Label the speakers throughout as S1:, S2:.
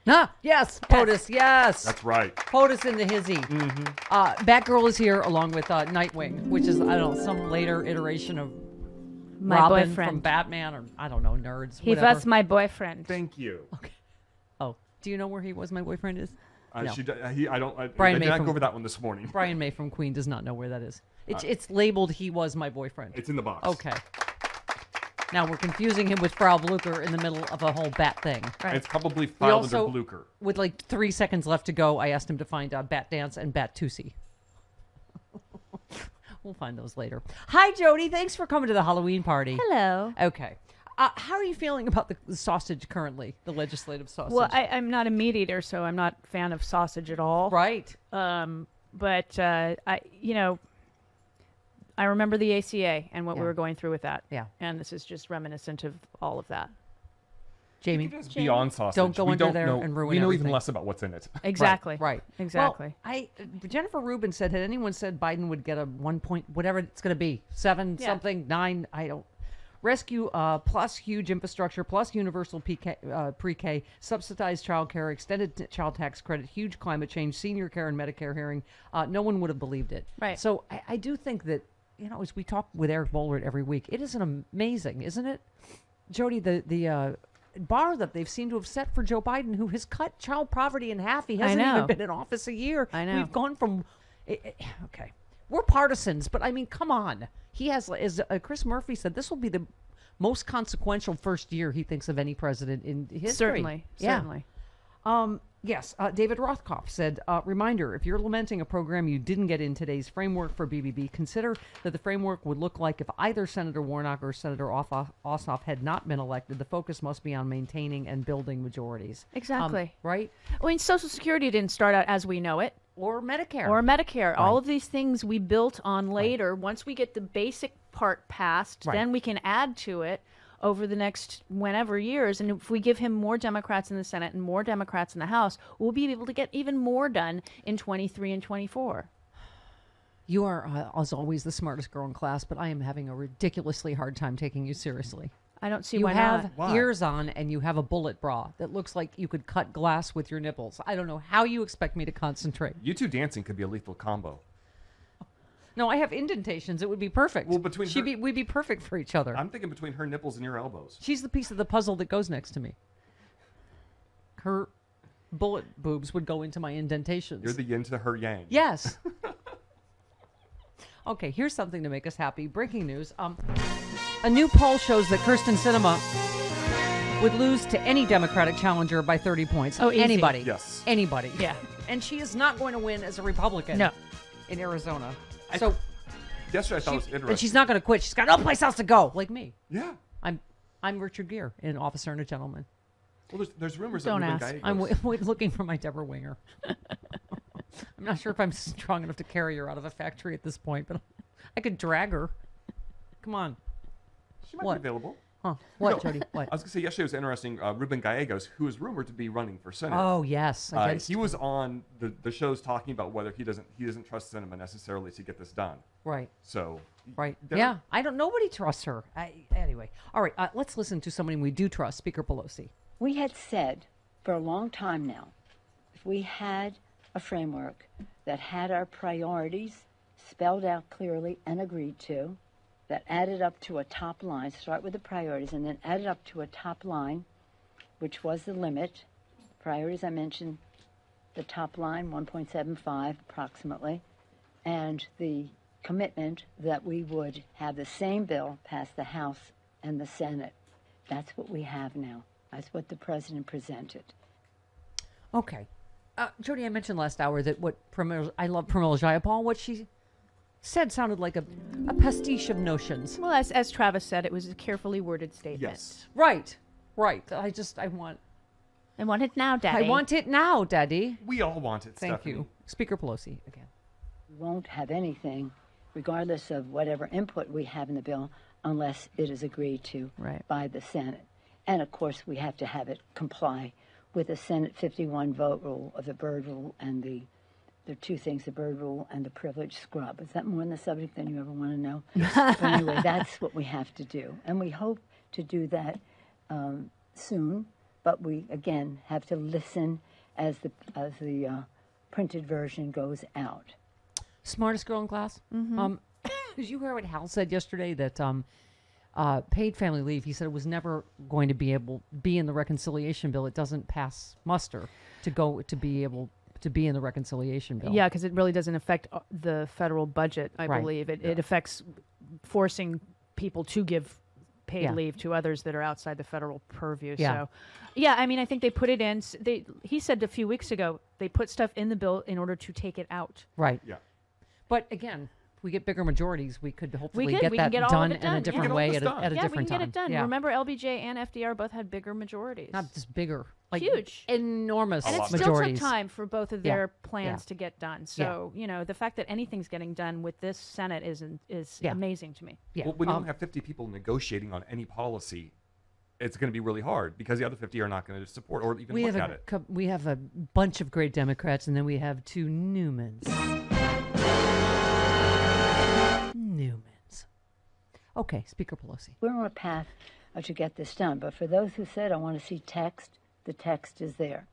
S1: Ah, yes, POTUS, yes.
S2: That's right.
S1: POTUS in the hizzy. Batgirl is here along with Nightwing, which is, I don't know, some later iteration of
S3: My
S1: Robin
S3: boyfriend.
S1: from Batman, or I don't know, nerds.
S3: He
S1: whatever.
S3: was my boyfriend.
S2: Thank you.
S1: Okay. Oh, do you know where he was? My boyfriend is. No.
S2: I
S1: Brian
S2: did
S1: May
S2: not
S1: from-
S2: go over that one this morning.
S1: Brian May from Queen does not know where that is. It's labeled "He was my boyfriend."
S2: It's in the box.
S1: Okay. Now we're confusing him with Frau Blucher in the middle of a whole bat thing.
S3: Right.
S2: It's probably
S1: We
S2: filed
S1: also,
S2: under Blucher.
S1: with like 3 seconds left to go, I asked him to find Bat Dance and Bat Tusi. We'll find those later. Hi, Jody. Thanks for coming to the Halloween party.
S3: Hello.
S1: Okay. How are you feeling about the sausage currently, the legislative sausage?
S3: Well, I'm not a meat eater, so I'm not a fan of sausage at all.
S1: right.
S3: But I remember the ACA and what we
S1: Yeah.
S3: were going through with that.
S1: Yeah.
S3: And this is just reminiscent of all of that.
S1: Jamie.
S2: Just beyond sausage.
S1: Don't go
S2: we
S1: under
S2: don't
S1: there
S2: know,
S1: and ruin
S2: We know
S1: everything.
S2: even less about what's in it.
S3: Exactly.
S1: Right.
S3: Exactly.
S1: Well, Jennifer Rubin said, had anyone said Biden would get a 1 point, whatever it's going to be, 7
S3: Yeah.
S1: something, 9, I don't. Rescue plus huge infrastructure plus universal pre-K, subsidized child care, extended child tax credit, huge climate change, senior care and Medicare hearing. No one would have believed it.
S3: Right.
S1: So I do think that, as we talk with Eric Bollert every week, it is an amazing, isn't it? Jody, the bar that they've seemed to have set for Joe Biden, who has cut child poverty in half. He hasn't even
S3: know.
S1: been in office a year.
S3: I know.
S1: We've gone from, okay, we're partisans, but I mean, come on. He has, as Chris Murphy said, this will be the most consequential first year he thinks of any president in history.
S3: Certainly.
S1: Yeah.
S3: Certainly.
S1: Yes, David Rothkopf said, reminder, if you're lamenting a program you didn't get in today's framework for BBB, consider that the framework would look like if either Senator Warnock or Senator Ossoff had not been elected. The focus must be on maintaining and building majorities.
S3: Exactly.
S1: Right?
S3: I mean, Social Security didn't start out as we know it.
S1: Or Medicare.
S3: Or Medicare. All of these things we built on later. Once we get the basic part passed, then we can add to it over the next whenever years. And if we give him more Democrats in the Senate and more Democrats in the House, we'll be able to get even more done in 23 and 24.
S1: You are, as always, the smartest girl in class, but I am having a ridiculously hard time taking you seriously.
S3: I don't see
S1: You
S3: why
S1: have
S3: not.
S1: ears on and you have a bullet bra that looks like you could cut glass with your nipples. I don't know how you expect me to concentrate.
S2: You two dancing could be a lethal combo.
S1: No, I have indentations. It would be perfect.
S2: Well, between
S1: we'd be perfect for each other.
S2: I'm thinking between her nipples and your elbows.
S1: She's the piece of the puzzle that goes next to me. Her bullet boobs would go into my indentations.
S2: You're the yin to her yang.
S1: Yes. Okay, here's something to make us happy. Breaking news. A new poll shows that Kyrsten Sinema would lose to any Democratic challenger by 30 points.
S3: Oh, easy.
S1: Anybody.
S2: Yes.
S1: Anybody.
S3: Yeah.
S1: And she is not going to win as a Republican
S3: No.
S1: in Arizona. So
S2: Yesterday I thought it was interesting.
S1: and she's not going to quit. She's got no place else to go, like me.
S2: Yeah.
S1: I'm Richard Gere, an officer and a gentleman.
S2: Well, there's rumors
S3: Don't
S2: that
S3: ask.
S2: Ruben
S1: I'm looking for my Deborah Winger. I'm not sure if I'm strong enough to carry her out of a factory at this point, but I could drag her. Come on.
S2: She might
S1: What?
S2: be available.
S1: Huh. What,
S2: No,
S1: Jody? What?
S2: I was going to say yesterday was interesting. Ruben Gallegos, who is rumored to be running for Senate.
S1: Oh, yes. Against,
S2: He was on the shows talking about whether he doesn't trust Sinema necessarily to get this done.
S1: right.
S2: So
S1: Right.
S2: there-
S1: Yeah. Nobody trusts her. Anyway. All right. Let's listen to somebody we do trust, Speaker Pelosi.
S4: We had said for a long time now, if we had a framework that had our priorities spelled out clearly and agreed to, that added up to a top line, start with the priorities, and then added up to a top line, which was the limit. Priorities, I mentioned the top line, 1.75 approximately, and the commitment that we would have the same bill pass the House and the Senate. That's what we have now. That's what the president presented.
S1: Okay. Jody, I mentioned last hour that I love Pramila Jayapal. What she said sounded like a pastiche of notions.
S3: Well, as Travis said, it was a carefully worded statement.
S2: Yes.
S1: Right. I
S3: want it now, Daddy.
S1: I want it now, Daddy.
S2: We all want it,
S1: Thank
S2: Stephanie.
S1: you. Speaker Pelosi again.
S4: We won't have anything, regardless of whatever input we have in the bill, unless it is agreed to by the Senate. And of course, we have to have it comply with the Senate 51 vote rule of the Byrd rule and the two things, the Byrd rule and the privilege scrub. Is that more on the subject than you ever want to know? But anyway, that's what we have to do. And we hope to do that soon, but we, again, have to listen as the printed version goes out.
S1: Smartest girl in class? Did you hear what Hal said yesterday that paid family leave, he said it was never going to be in the reconciliation bill. It doesn't pass muster to be able to be in the reconciliation bill.
S3: Yeah, because it really doesn't affect the federal budget, I believe. It affects forcing people to give paid leave to others that are outside the federal purview. So, yeah, I mean, I think they put it in. He said a few weeks ago they put stuff in the bill in order to take it out.
S1: Right.
S2: Yeah.
S1: But again, if we get bigger majorities, we could hopefully
S3: we
S1: get
S3: can
S1: that
S3: get all
S1: done
S3: of it
S1: in a
S3: done.
S1: different way at a different time.
S3: Yeah, we can get it done.
S1: Yeah.
S3: Remember, LBJ and FDR both had bigger majorities.
S1: Not just bigger. Like
S3: huge.
S1: Enormous
S3: and it
S1: majorities.
S3: still took time for both of their plans to get done. So, you know, the fact that anything's getting done with this Senate is amazing to me.
S1: Yeah.
S2: Well, when you don't have 50 people negotiating on any policy, it's going to be really hard because the other 50 are not going to support or even look at it.
S1: We have a bunch of great Democrats, and then we have two Newmans. Okay, Speaker Pelosi.
S4: We're on a path to get this done, but for those who said, I want to see text, the text is there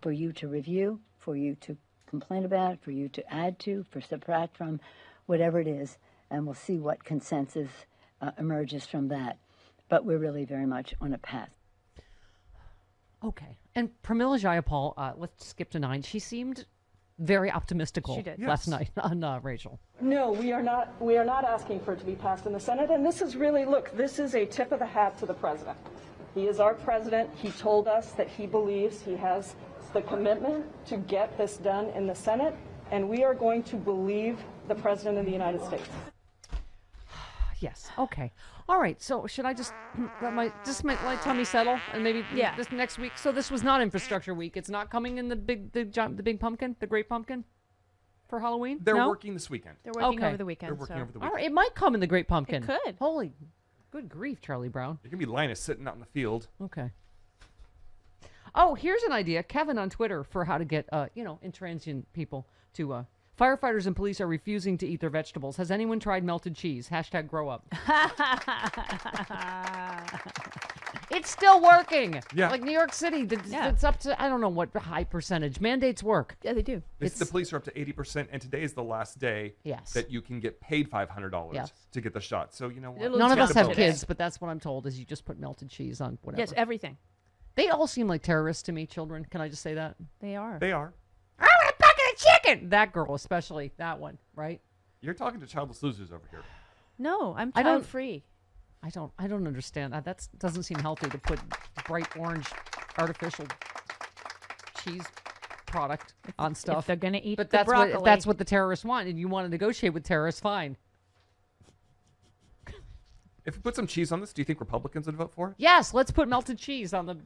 S4: for you to review, for you to complain about, for you to add to, for subtract from, whatever it is, and we'll see what consensus emerges from that. But we're really very much on a path.
S1: Okay. And Pramila Jayapal, let's skip to 9. She seemed very optimistical last night on Rachel.
S5: No, we are not asking for it to be passed in the Senate. And this is really, look, this is a tip of the hat to the president. He is our president. He told us that he believes he has the commitment to get this done in the Senate. And we are going to believe the president of the United States.
S1: Yes. Okay. All right. So should I just let Tommy settle and maybe this next week? So this was not Infrastructure Week. It's not coming in the big pumpkin, the great pumpkin, for Halloween.
S2: They're working this weekend.
S3: They're working over the weekend.
S2: They're working over the weekend.
S1: All right. It might come in the great pumpkin.
S3: It could.
S1: Holy, good grief, Charlie Brown.
S2: It can be Linus sitting out in the field.
S1: Okay. Oh, here's an idea, Kevin on Twitter, for how to get intransient people to. Firefighters and police are refusing to eat their vegetables. Has anyone tried melted cheese? # grow up. It's still working.
S2: Yeah.
S1: Like New York City, it's up to, I don't know what high percentage. Mandates work.
S3: Yeah, they do.
S2: The police are up to 80%, and today is the last day that you can get paid $500 to get the shot. So, you know what?
S1: None of us have kids, but that's what I'm told, is you just put melted cheese on whatever.
S3: Yes, everything.
S1: They all seem like terrorists to me, children. Can I just say that?
S3: They are.
S2: They are.
S1: I want a bucket of chicken! That girl, especially. That one, right?
S2: You're talking to childless losers over here.
S3: No, I'm child-free.
S1: I don't understand. That doesn't seem healthy to put bright orange artificial cheese product on stuff.
S3: If they're going to eat
S1: but
S3: the broccoli.
S1: If that's what the terrorists want, and you want to negotiate with terrorists, fine.
S2: If we put some cheese on this, do you think Republicans would vote for it?
S1: Yes, let's put melted cheese on the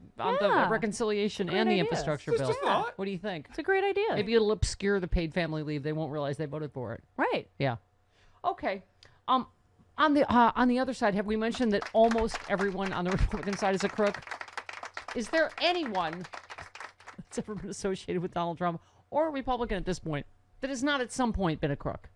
S1: reconciliation and the
S3: idea.
S1: infrastructure
S2: Just
S1: bill.
S2: a thought.
S1: What do you think?
S3: It's a great idea.
S1: Maybe it'll obscure the paid family leave. They won't realize they voted for it.
S3: Right.
S1: Yeah. Okay. On the other side, have we mentioned that almost everyone on the Republican side is a crook? Is there anyone that's ever been associated with Donald Trump or a Republican at this point that has not at some point been a crook?